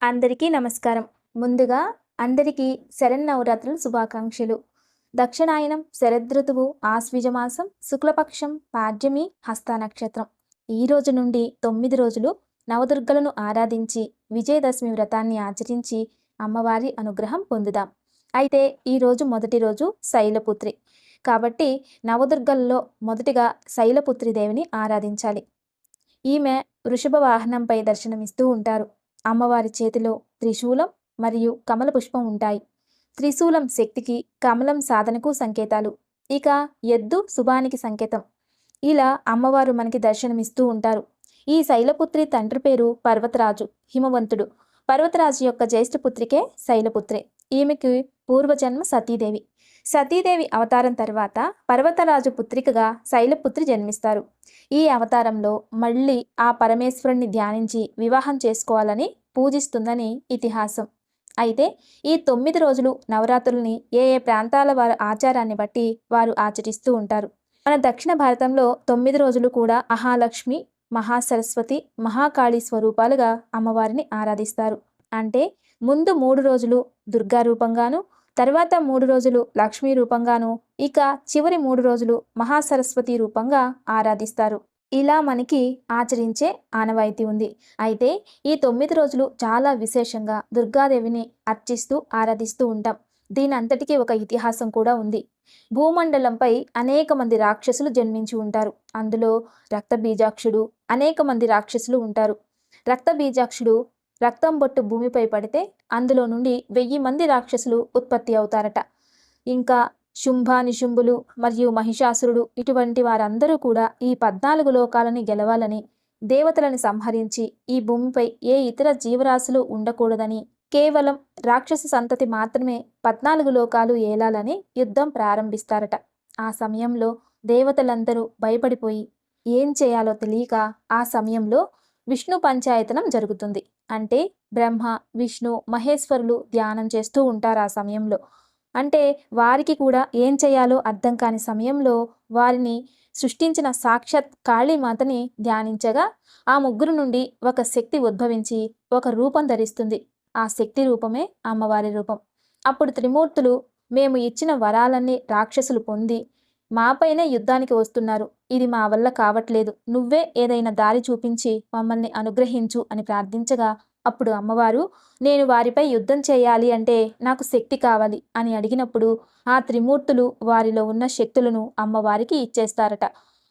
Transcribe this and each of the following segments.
అందరికీ నమస్కారం. ముందుగా అందరికీ శరన్నవరాత్రుల శుభాకాంక్షలు. దక్షిణాయనం శరదృతువు ఆశ్వీజమాసం శుక్లపక్షం పాడ్యమి హస్త నక్షత్రం. ఈ రోజు నుండి 9 రోజులు నవదుర్గలను ఆరాధించి విజయదశమి వ్రతాన్ని ఆచరించి అమ్మవారి అనుగ్రహం పొందుదాం. అయితే ఈరోజు మొదటి రోజు శైలపుత్రి కాబట్టి నవదుర్గల్లో మొదటిగా శైలపుత్రి దేవిని ఆరాధించాలి. ఈమె వృషభ వాహనంపై దర్శనమిస్తూ ఉంటారు. అమ్మవారి చేతిలో త్రిశూలం మరియు కమల పుష్పం ఉంటాయి. త్రిశూలం శక్తికి, కమలం సాధనకు సంకేతాలు. ఇక ఎద్దు శుభానికి సంకేతం. ఇలా అమ్మవారు మనకి దర్శనమిస్తూ ఉంటారు. ఈ శైలపుత్రి తండ్రి పేరు పర్వతరాజు, హిమవంతుడు. పర్వతరాజు యొక్క జ్యేష్ఠపుత్రికే శైలపుత్రి. ఈమెకి పూర్వజన్మ సతీదేవి. సతీదేవి అవతారం తర్వాత పర్వతరాజు పుత్రికగా శైలపుత్రి జన్మిస్తారు. ఈ అవతారంలో మళ్ళీ ఆ పరమేశ్వరుణ్ణి ధ్యానించి వివాహం చేసుకోవాలని పూజిస్తుందని ఇతిహాసం. అయితే ఈ 9 రోజులు నవరాత్రుల్ని ఏ ప్రాంతాల వారి ఆచారాన్ని బట్టి వారు ఆచరిస్తూ ఉంటారు. మన దక్షిణ భారతంలో 9 రోజులు కూడా మహాలక్ష్మి, మహాసరస్వతి, మహాకాళి స్వరూపాలుగా అమ్మవారిని ఆరాధిస్తారు. అంటే ముందు 3 రోజులు దుర్గా రూపంగాను, తర్వాత 3 రోజులు లక్ష్మీ రూపంగాను, ఇక చివరి 3 రోజులు మహాసరస్వతి రూపంగా ఆరాధిస్తారు. ఇలా మనకి ఆచరించే ఆనవాయితీ ఉంది. అయితే ఈ 9 రోజులు చాలా విశేషంగా దుర్గాదేవిని అర్చిస్తూ ఆరాధిస్తూ ఉంటాం. దీని అంతటికీ ఒక ఇతిహాసం కూడా ఉంది. భూమండలంపై అనేక మంది రాక్షసులు జన్మించి ఉంటారు. అందులో రక్తబీజాక్షుడు, అనేక మంది రాక్షసులు ఉంటారు. రక్తబీజాక్షుడు రక్తం బొట్టు భూమిపై పడితే అందులో నుండి 1000 మంది రాక్షసులు ఉత్పత్తి అవుతారట. ఇంకా శుంభ, నిశుంభులు మరియు మహిషాసురుడు ఇటువంటి వారందరూ కూడా ఈ 14 లోకాలని గెలవాలని, దేవతలను సంహరించి ఈ భూమిపై ఏ ఇతర జీవరాశులు ఉండకూడదని, కేవలం రాక్షస సంతతి మాత్రమే 14 లోకాలు ఏలాలని యుద్ధం ప్రారంభిస్తారట. ఆ సమయంలో దేవతలందరూ భయపడిపోయి ఏం చేయాలో తెలియక ఆ సమయంలో విష్ణు పంచాయతనం జరుగుతుంది. అంటే బ్రహ్మ, విష్ణు, మహేశ్వరులు ధ్యానం చేస్తూ ఉంటారు ఆ సమయంలో. అంటే వారికి కూడా ఏం చేయాలో అర్థం కాని సమయంలో వారిని సృష్టించిన సాక్షాత్ కాళీమాతని ధ్యానించగా ఆ ముగ్గురు నుండి ఒక శక్తి ఉద్భవించి ఒక రూపం ధరిస్తుంది. ఆ శక్తి రూపమే అమ్మవారి రూపం. అప్పుడు త్రిమూర్తులు, మేము ఇచ్చిన వరాలన్నీ రాక్షసులు పొంది మాపైనే యుద్ధానికి వస్తున్నారు, ఇది మా వల్ల కావట్లేదు, నువ్వే ఏదైనా దారి చూపించి మమ్మల్ని అనుగ్రహించు అని ప్రార్థించగా అప్పుడు అమ్మవారు, నేను వారిపై యుద్ధం చేయాలి అంటే నాకు శక్తి కావాలి అని అడిగినప్పుడు ఆ త్రిమూర్తులు వారిలో ఉన్న శక్తులను అమ్మవారికి ఇచ్చేస్తారట.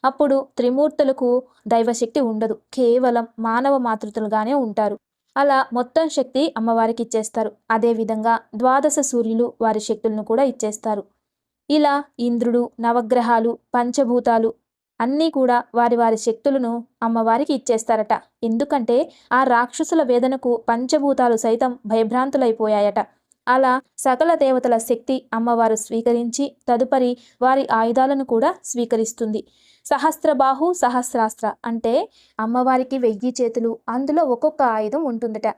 అప్పుడు త్రిమూర్తులకు దైవశక్తి ఉండదు, కేవలం మానవ మాతృతులుగానే ఉంటారు. అలా మొత్తం శక్తి అమ్మవారికి ఇచ్చేస్తారు. అదేవిధంగా 12 సూర్యులు వారి శక్తులను కూడా ఇచ్చేస్తారు. ఇలా ఇంద్రుడు, నవగ్రహాలు, పంచభూతాలు అన్నీ కూడా వారి వారి శక్తులను అమ్మవారికి ఇచ్చేస్తారట. ఎందుకంటే ఆ రాక్షసుల వేదనకు పంచభూతాలు సైతం భయభ్రాంతులైపోయాయట. అలా సకల దేవతల శక్తి అమ్మవారు స్వీకరించి తదుపరి వారి ఆయుధాలను కూడా స్వీకరిస్తుంది. సహస్రబాహు సహస్రాస్త్ర అంటే అమ్మవారికి 1000 చేతులు, అందులో ఒక్కొక్క ఆయుధం ఉంటుందట.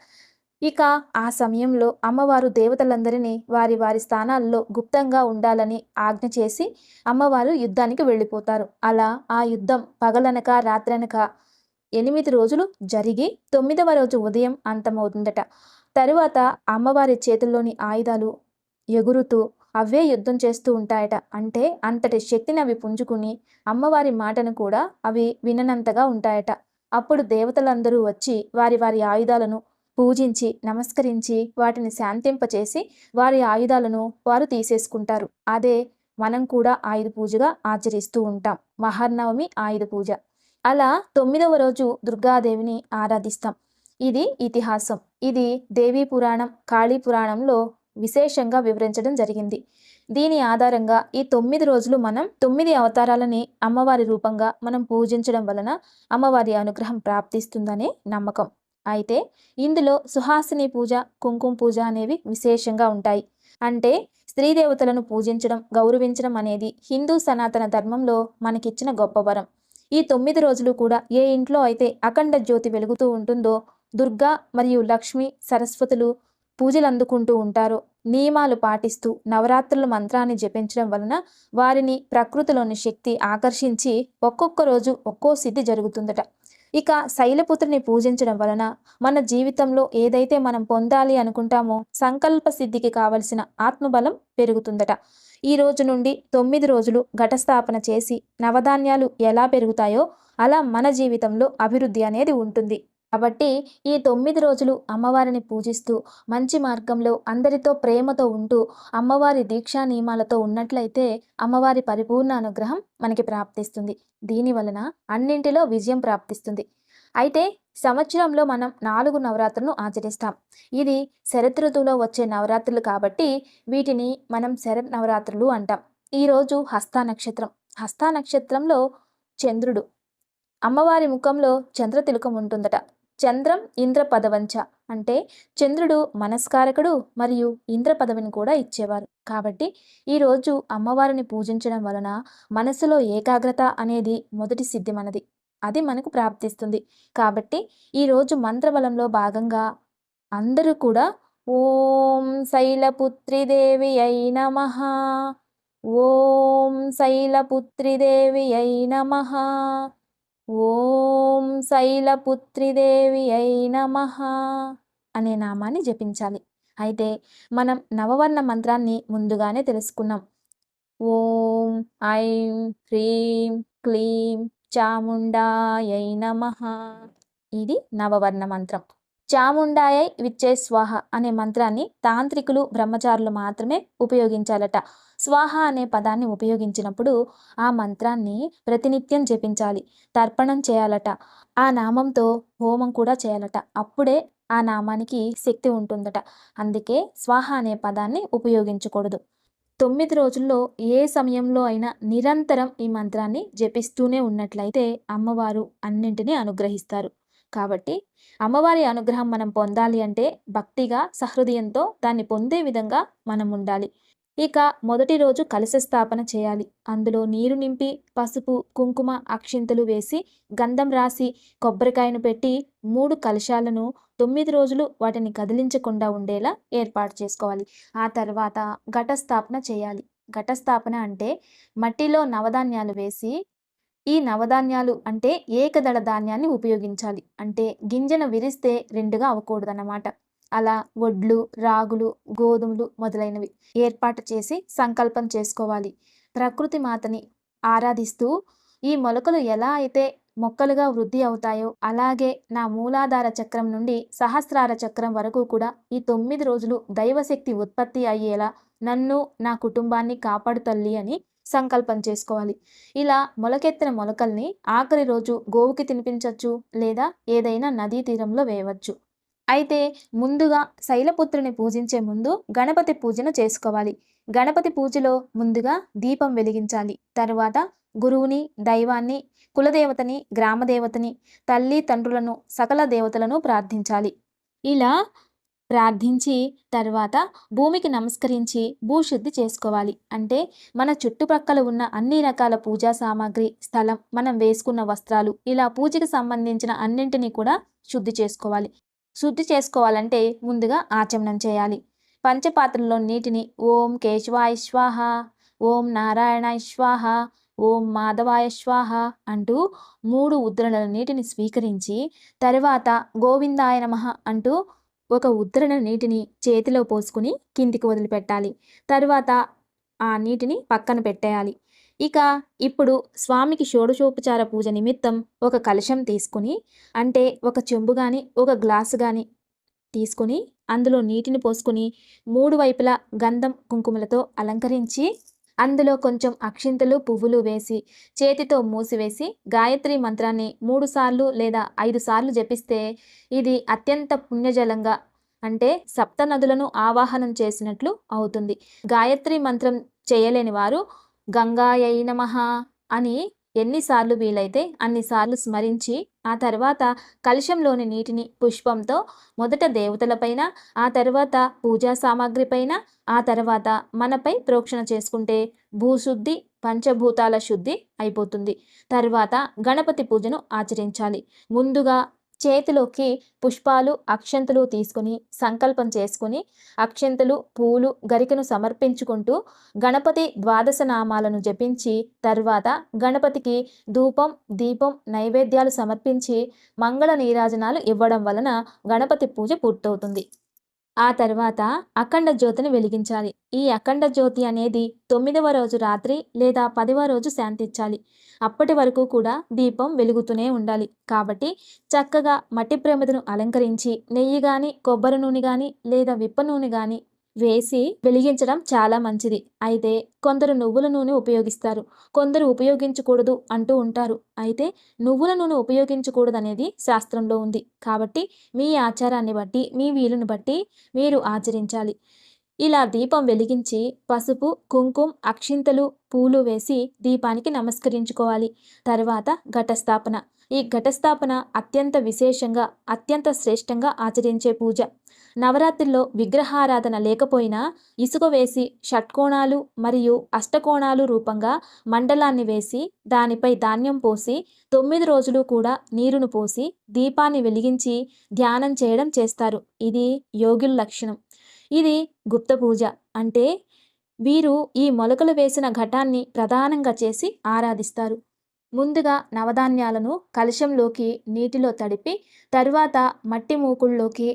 ఇక ఆ సమయంలో అమ్మవారు దేవతలందరినీ వారి వారి స్థానాల్లో గుప్తంగా ఉండాలని ఆజ్ఞ చేసి అమ్మవారు యుద్ధానికి వెళ్ళిపోతారు. అలా ఆ యుద్ధం పగలనక రాత్రనక 8 రోజులు జరిగి 9వ రోజు ఉదయం అంతమవుతుందట. తరువాత అమ్మవారి చేతుల్లోని ఆయుధాలు ఎగురుతూ అవే యుద్ధం చేస్తూ ఉంటాయట. అంటే అంతటి శక్తిని అవి పుంజుకుని అమ్మవారి మాటను కూడా అవి విననంతగా ఉంటాయట. అప్పుడు దేవతలందరూ వచ్చి వారి వారి ఆయుధాలను పూజించి నమస్కరించి వాటిని శాంతింపచేసి వారి ఆయుధాలను వారు తీసేసుకుంటారు. అదే మనం కూడా ఆయుధ పూజగా ఆచరిస్తూ ఉంటాం. మహర్నవమి ఆయుధ పూజ. అలా 9వ రోజు దుర్గాదేవిని ఆరాధిస్తాం. ఇది ఇతిహాసం. ఇది దేవీ పురాణం, కాళీ పురాణంలో విశేషంగా వివరించడం జరిగింది. దీని ఆధారంగా ఈ 9 రోజులు మనం 9 అవతారాలని అమ్మవారి రూపంగా మనం పూజించడం వలన అమ్మవారి అనుగ్రహం ప్రాప్తిస్తుందనే నమ్మకం. అయితే ఇందులో సుహాసిని పూజ, కుంకుమ పూజ అనేవి విశేషంగా ఉంటాయి. అంటే స్త్రీ దేవతలను పూజించడం, గౌరవించడం అనేది హిందూ సనాతన ధర్మంలో మనకిచ్చిన గొప్ప వరం. ఈ 9 రోజులు కూడా ఏ ఇంట్లో అయితే అఖండ జ్యోతి వెలుగుతూ ఉంటుందో, దుర్గా మరియు లక్ష్మి, సరస్వతులు పూజలు అందుకుంటూ ఉంటారో నియమాలు పాటిస్తూ నవరాత్రుల మంత్రాన్ని జపించడం వలన వారిని ప్రకృతిలోని శక్తి ఆకర్షించి ఒక్కొక్క రోజు ఒక్కో సిద్ధి జరుగుతుందట. ఇక శైలపుత్రిని పూజించడం వలన మన జీవితంలో ఏదైతే మనం పొందాలి అనుకుంటామో సంకల్ప సిద్ధికి కావలసిన ఆత్మబలం పెరుగుతుందట. ఈ రోజు నుండి 9 రోజులు ఘటస్థాపన చేసి నవధాన్యాలు ఎలా పెరుగుతాయో అలా మన జీవితంలో అభివృద్ధి అనేది ఉంటుంది. కాబట్టి ఈ 9 రోజులు అమ్మవారిని పూజిస్తూ మంచి మార్గంలో అందరితో ప్రేమతో ఉంటూ అమ్మవారి దీక్షా నియమాలతో ఉన్నట్లయితే అమ్మవారి పరిపూర్ణ అనుగ్రహం మనకి ప్రాప్తిస్తుంది. దీని వలన అన్నింటిలో విజయం ప్రాప్తిస్తుంది. అయితే సంవత్సరంలో మనం 4 నవరాత్రులను ఆచరిస్తాం. ఇది శరదృతువులో వచ్చే నవరాత్రులు కాబట్టి వీటిని మనం శరద్ నవరాత్రులు అంటాం. ఈరోజు హస్త నక్షత్రం. హస్త నక్షత్రంలో చంద్రుడు, అమ్మవారి ముఖంలో చంద్ర తిలకం ఉంటుందట. చంద్రం ఇంద్ర పదవంచ అంటే చంద్రుడు మనస్కారకుడు మరియు ఇంద్ర పదవిని కూడా ఇచ్చేవారు. కాబట్టి ఈరోజు అమ్మవారిని పూజించడం వలన మనసులో ఏకాగ్రత అనేది మొదటి సిద్ధి మనది, అది మనకు ప్రాప్తిస్తుంది. కాబట్టి ఈరోజు మంత్రబలంలో భాగంగా అందరూ కూడా ఓం శైలపుత్రిదేవి అయి నమః, ఓం శైలపుత్రిదేవి అయి నమః, ఓం శైలపుత్రిదేవి అయి నమః అనే నామాన్ని జపించాలి. అయితే మనం నవవర్ణ మంత్రాన్ని ముందుగానే తెలుసుకున్నాం. ఓం ఐం హ్రీం క్లీం చాముండాయై నమః. ఇది నవవర్ణ మంత్రం. చాముండాయై విచ్చే స్వాహ అనే మంత్రాన్ని తాంత్రికులు బ్రహ్మచారులు మాత్రమే ఉపయోగించాలట. స్వాహ అనే పదాన్ని ఉపయోగించినప్పుడు ఆ మంత్రాన్ని ప్రతినిత్యం జపించాలి, తర్పణం చేయాలట. ఆ నామంతో హోమం కూడా చేయాలట. అప్పుడే ఆ నామానికి శక్తి ఉంటుందట. అందుకే స్వాహ అనే పదాన్ని ఉపయోగించకూడదు. 9 రోజుల్లో ఏ సమయంలో అయినా నిరంతరం ఈ మంత్రాన్ని జపిస్తూనే ఉన్నట్లయితే అమ్మవారు అన్నింటినీ అనుగ్రహిస్తారు. కాబట్టి అమ్మవారి అనుగ్రహం మనం పొందాలి అంటే భక్తిగా సహృదయంతో దాన్ని పొందే విధంగా మనం ఉండాలి. ఇక మొదటి రోజు కలశ స్థాపన చేయాలి. అందులో నీరు నింపి పసుపు కుంకుమ అక్షింతలు వేసి గంధం రాసి కొబ్బరికాయను పెట్టి 3 కలశాలను 9 రోజులు వాటిని కదిలించకుండా ఉండేలా ఏర్పాటు చేసుకోవాలి. ఆ తర్వాత ఘటస్థాపన చేయాలి. ఘటస్థాపన అంటే మట్టిలో నవధాన్యాలు వేసి, ఈ నవధాన్యాలు అంటే ఏకదళ ధాన్యాన్ని ఉపయోగించాలి. అంటే గింజను విరిస్తే 2గా అవ్వకూడదన్నమాట. అలా వడ్లు, రాగులు, గోధుమలు మొదలైనవి ఏర్పాటు చేసి సంకల్పం చేసుకోవాలి. ప్రకృతి మాతని ఆరాధిస్తూ ఈ మొలకలు ఎలా అయితే మొక్కలుగా వృద్ధి అవుతాయో అలాగే నా మూలాధార చక్రం నుండి సహస్రార చక్రం వరకు కూడా ఈ 9 రోజులు దైవశక్తి ఉత్పత్తి అయ్యేలా నన్ను నా కుటుంబాన్ని కాపాడు తల్లి అని సంకల్పం చేసుకోవాలి. ఇలా మొలకెత్తిన మొలకల్ని ఆఖరి రోజు గోవుకి తినిపించవచ్చు లేదా ఏదైనా నదీ తీరంలో వేయవచ్చు. అయితే ముందుగా శైలపుత్రుని పూజించే ముందు గణపతి పూజను చేసుకోవాలి. గణపతి పూజలో ముందుగా దీపం వెలిగించాలి. తరువాత గురువుని, దైవాన్ని, కులదేవతని, గ్రామదేవతని, తల్లి తండ్రులను, సకల దేవతలను ప్రార్థించాలి. ఇలా ప్రార్థించి తర్వాత భూమికి నమస్కరించి భూశుద్ధి చేసుకోవాలి. అంటే మన చుట్టుపక్కల ఉన్న అన్ని రకాల పూజా సామాగ్రి, స్థలం, మనం వేసుకున్న వస్త్రాలు, ఇలా పూజకి సంబంధించిన అన్నింటినీ కూడా శుద్ధి చేసుకోవాలి. శుద్ధి చేసుకోవాలంటే ముందుగా ఆచమనం చేయాలి. పంచపాత్రలో నీటిని ఓం కేశవాయ స్వాహ, ఓం నారాయణాయ స్వాహ, ఓం మాధవాయ స్వాహ అంటూ 3 ఉద్రణల నీటిని స్వీకరించి తరువాత గోవిందాయ నమః అంటూ ఒక ఉద్రణ నీటిని చేతిలో పోసుకుని కిందికి వదిలిపెట్టాలి. తరువాత ఆ నీటిని పక్కన పెట్టేయాలి. ఇక ఇప్పుడు స్వామికి షోడశోపచార పూజ నిమిత్తం ఒక కలశం తీసుకుని, అంటే ఒక చెంబు కానీ ఒక గ్లాసు కానీ తీసుకుని అందులో నీటిని పోసుకుని 3 వైపులా గంధం కుంకుమలతో అలంకరించి అందులో కొంచెం అక్షింతలు పువ్వులు వేసి చేతితో మూసివేసి గాయత్రి మంత్రాన్ని 3 సార్లు లేదా 5 సార్లు జపిస్తే ఇది అత్యంత పుణ్యజలంగా, అంటే సప్త నదులను ఆవాహనం చేసినట్లు అవుతుంది. గాయత్రి మంత్రం చేయలేని వారు గంగాయై నమః అని ఎన్నిసార్లు వీలైతే అన్నిసార్లు స్మరించి ఆ తర్వాత కలశంలోని నీటిని పుష్పంతో మొదట దేవతలపైన, ఆ తర్వాత పూజా సామాగ్రి పైన, ఆ తర్వాత మనపై ప్రోక్షణ చేసుకుంటే భూశుద్ధి, పంచభూతాల శుద్ధి అయిపోతుంది. తర్వాత గణపతి పూజను ఆచరించాలి. ముందుగా చేతిలోకి పుష్పాలు అక్షంతలు తీసుకుని సంకల్పం చేసుకుని అక్షంతలు పూలు గరికను సమర్పించుకుంటూ గణపతి ద్వాదశ నామాలను జపించి తర్వాత గణపతికి ధూపం దీపం నైవేద్యాలు సమర్పించి మంగళ నీరాజనాలు ఇవ్వడం వలన గణపతి పూజ పూర్తవుతుంది. ఆ తర్వాత అఖండ జ్యోతిని వెలిగించాలి. ఈ అఖండ జ్యోతి అనేది 9వ రోజు రాత్రి లేదా 10వ రోజు శాంతించాలి. అప్పటి వరకు కూడా దీపం వెలుగుతూనే ఉండాలి. కాబట్టి చక్కగా మట్టి ప్రమిదను అలంకరించి నెయ్యి గాని కొబ్బరి నూనె గాని లేదా విప్ప నూనె గాని వేసి వెలిగించడం చాలా మంచిది. అయితే కొందరు నువ్వుల నూనె ఉపయోగిస్తారు, కొందరు ఉపయోగించకూడదు అంటూ ఉంటారు. అయితే నువ్వుల నూనె ఉపయోగించకూడదనేది శాస్త్రంలో ఉంది. కాబట్టి మీ ఆచారాన్ని బట్టి మీ వీలుని బట్టి మీరు ఆచరించాలి. ఇలా దీపం వెలిగించి పసుపు కుంకుమ అక్షింతలు పూలు వేసి దీపానికి నమస్కరించుకోవాలి. తర్వాత ఘటస్థాపన. ఈ ఘటస్థాపన అత్యంత విశేషంగా అత్యంత శ్రేష్టంగా ఆచరించే పూజ. నవరాత్రిలో విగ్రహారాధన లేకపోయినా ఇసుక వేసి షట్కోణాలు మరియు అష్టకోణాలు రూపంగా మండలాన్ని వేసి దానిపై ధాన్యం పోసి 9 రోజులు కూడా నీరును పోసి దీపాన్ని వెలిగించి ధ్యానం చేయడం చేస్తారు. ఇది యోగుల లక్షణం. ఇది గుప్త పూజ. అంటే వీరు ఈ మొలకలు వేసిన ఘటాన్ని ప్రధానంగా చేసి ఆరాధిస్తారు. ముందుగా నవధాన్యాలను కలశంలోకి నీటిలో తడిపి తరువాత మట్టి మూకుల్లోకి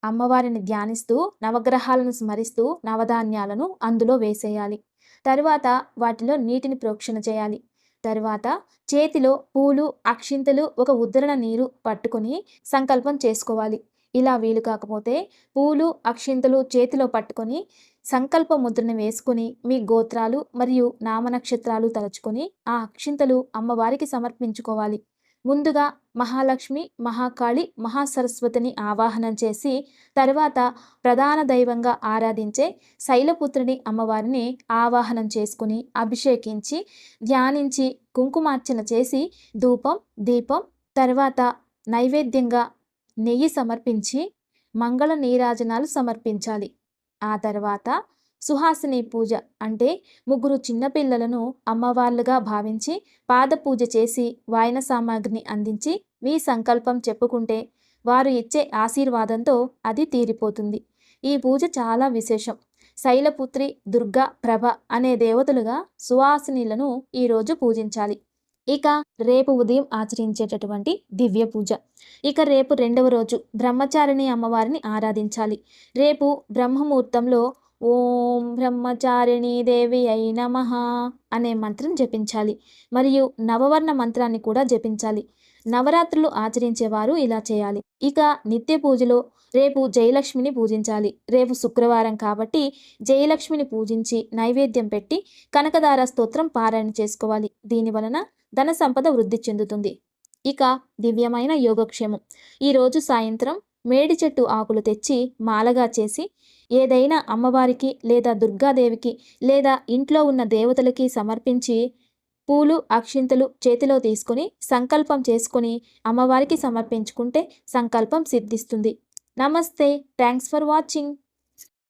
అమ్మవారిని ధ్యానిస్తూ నవగ్రహాలను స్మరిస్తూ నవధాన్యాలను అందులో వేసేయాలి. తరువాత వాటిలో నీటిని ప్రోక్షణ చేయాలి. తరువాత చేతిలో పూలు అక్షింతలు ఒక ఉద్ధరణ నీరు పట్టుకొని సంకల్పం చేసుకోవాలి. ఇలా వీలు కాకపోతే పూలు అక్షింతలు చేతిలో పట్టుకొని సంకల్ప ముద్రను వేసుకొని మీ గోత్రాలు మరియు నామనక్షత్రాలు తలుచుకొని ఆ అక్షింతలు అమ్మవారికి సమర్పించుకోవాలి. ముందుగా మహాలక్ష్మి మహాకాళి మహాసరస్వతిని ఆవాహనం చేసి తరువాత ప్రధాన దైవంగా ఆరాధించే శైలపుత్రిని అమ్మవారిని ఆవాహనం చేసుకుని అభిషేకించి ధ్యానించి కుంకుమార్చన చేసి ధూపం దీపం తర్వాత నైవేద్యంగా నెయ్యి సమర్పించి మంగళ నీరాజనాలు సమర్పించాలి. ఆ తర్వాత సుహాసిని పూజ అంటే ముగ్గురు చిన్నపిల్లలను అమ్మవార్లుగా భావించి పాద పూజ చేసి వాయన సామాగ్రిని అందించి మీ సంకల్పం చెప్పుకుంటే వారు ఇచ్చే ఆశీర్వాదంతో అది తీరిపోతుంది. ఈ పూజ చాలా విశేషం. శైలపుత్రి దుర్గా ప్రభ అనే దేవతలుగా సుహాసినిలను ఈరోజు పూజించాలి. ఇక రేపు ఉదయం ఆచరించేటటువంటి దివ్య పూజ. ఇక రేపు 2వ రోజు బ్రహ్మచారిణి అమ్మవారిని ఆరాధించాలి. రేపు బ్రహ్మముహూర్తంలో ఓం బ్రహ్మచారిణీ దేవి అయి నమః అనే మంత్రం జపించాలి. మరియు నవవర్ణ మంత్రాన్ని కూడా జపించాలి. నవరాత్రులు ఆచరించేవారు ఇలా చేయాలి. ఇక నిత్య పూజలో రేపు జయలక్ష్మిని పూజించాలి. రేపు శుక్రవారం కాబట్టి జయలక్ష్మిని పూజించి నైవేద్యం పెట్టి కనకదార స్తోత్రం పారాయణ చేసుకోవాలి. దీనివలన ధన సంపద వృద్ధి చెందుతుంది. ఇక దివ్యమైన యోగక్షేమం. ఈరోజు సాయంత్రం మేడి చెట్టు ఆకులు తెచ్చి మాలగా చేసి ఏదైనా అమ్మవారికి లేదా దుర్గాదేవికి లేదా ఇంట్లో ఉన్న దేవతలకి సమర్పించి పూలు అక్షింతలు చేతిలో తీసుకొని సంకల్పం చేసుకొని అమ్మవారికి సమర్పించుకుంటే సంకల్పం సిద్ధిస్తుంది. నమస్తే. Thanks for watching.